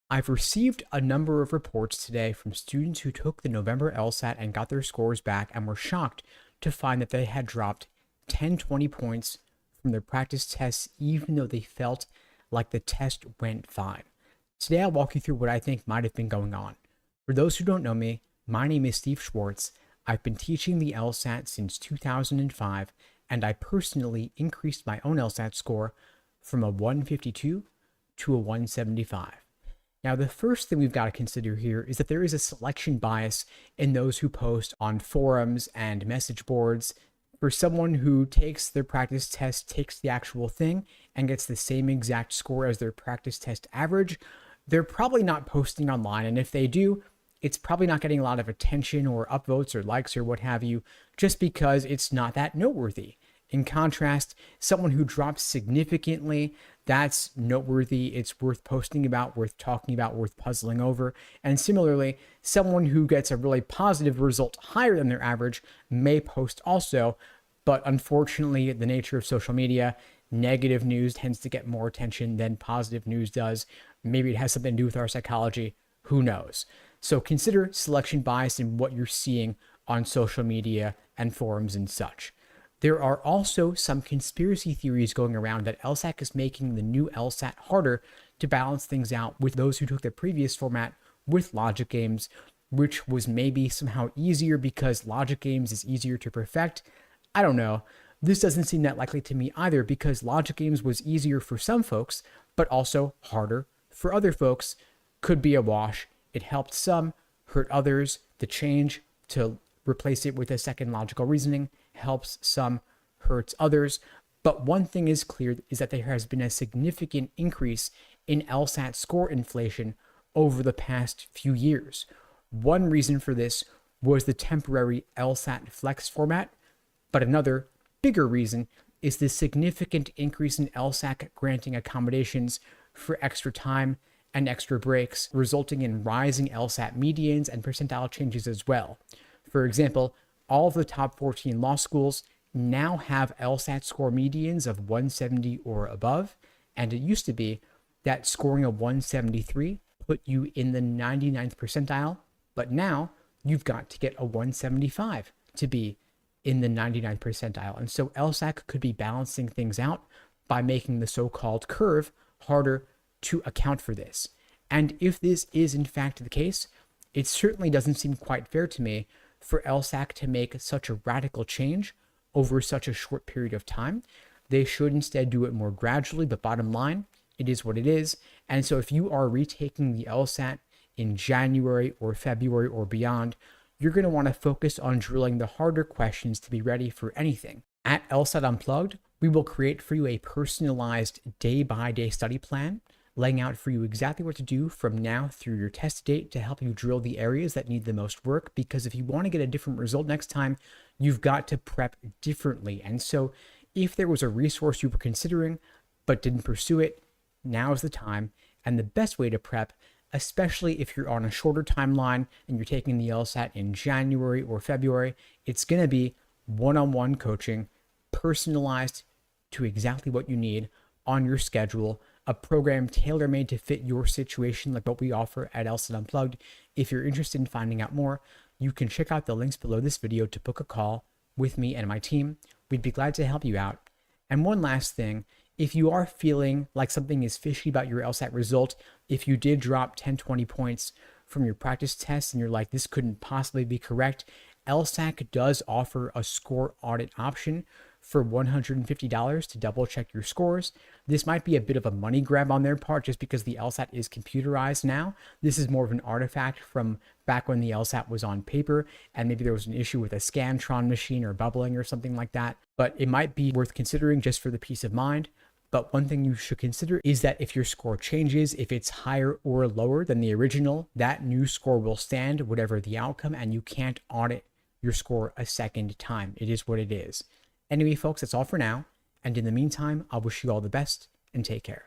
I've received a number of reports today from students who took the November LSAT and got their scores back and were shocked to find that they had dropped 10, 20 points from their practice tests, even though they felt like the test went fine. Today, I'll walk you through what I think might have been going on. For those who don't know me, my name is Steve Schwartz. I've been teaching the LSAT since 2005, and I personally increased my own LSAT score from a 152 to a 175. Now, the first thing we've got to consider here is that there is a selection bias in those who post on forums and message boards. For someone who takes their practice test, takes the actual thing, and gets the same exact score as their practice test average, they're probably not posting online. And if they do, it's probably not getting a lot of attention or upvotes or likes or what have you, just because it's not that noteworthy. In contrast, someone who drops significantly, that's noteworthy, it's worth posting about, worth talking about, worth puzzling over. And similarly, someone who gets a really positive result higher than their average may post also, but unfortunately, the nature of social media, negative news tends to get more attention than positive news does. Maybe it has something to do with our psychology, who knows? So consider selection bias in what you're seeing on social media and forums and such. There are also some conspiracy theories going around that LSAC is making the new LSAT harder to balance things out with those who took the previous format with logic games, which was maybe somehow easier because logic games is easier to perfect. I don't know. This doesn't seem that likely to me either, because logic games was easier for some folks, but also harder for other folks. Could be a wash. It helped some, hurt others. The change to replace it with a second logical reasoning helps some, hurts others. But one thing is clear is that there has been a significant increase in LSAT score inflation over the past few years. One reason for this was the temporary LSAT flex format, but another bigger reason is the significant increase in LSAC granting accommodations for extra time and extra breaks, resulting in rising LSAT medians and percentile changes as well. For example, all of the top 14 law schools now have LSAT score medians of 170 or above, and it used to be that scoring a 173 put you in the 99th percentile, but now you've got to get a 175 to be in the 99th percentile. And so LSAC could be balancing things out by making the so-called curve harder to account for this. And if this is in fact the case, it certainly doesn't seem quite fair to me for LSAC to make such a radical change over such a short period of time. They should instead do it more gradually, but bottom line, it is what it is. And so if you are retaking the LSAT in January or February or beyond, you're going to want to focus on drilling the harder questions to be ready for anything. At LSAT Unplugged, we will create for you a personalized day-by-day study plan, laying out for you exactly what to do from now through your test date to help you drill the areas that need the most work. Because if you want to get a different result next time, you've got to prep differently. And so if there was a resource you were considering but didn't pursue it, now is the time. And the best way to prep, especially if you're on a shorter timeline and you're taking the LSAT in January or February, it's going to be one-on-one coaching, personalized to exactly what you need on your schedule, a program tailor-made to fit your situation like what we offer at LSAT Unplugged. If you're interested in finding out more, you can check out the links below this video to book a call with me and my team. We'd be glad to help you out. And one last thing, if you are feeling like something is fishy about your LSAT result, if you did drop 10, 20 points from your practice test and you're like, this couldn't possibly be correct, LSAC does offer a score audit option for $150 to double check your scores. This might be a bit of a money grab on their part just because the LSAT is computerized now. This is more of an artifact from back when the LSAT was on paper and maybe there was an issue with a Scantron machine or bubbling or something like that. But it might be worth considering just for the peace of mind. But one thing you should consider is that if your score changes, if it's higher or lower than the original, that new score will stand whatever the outcome, and you can't audit your score a second time. It is what it is. Anyway, folks, that's all for now. And in the meantime, I'll wish you all the best and take care.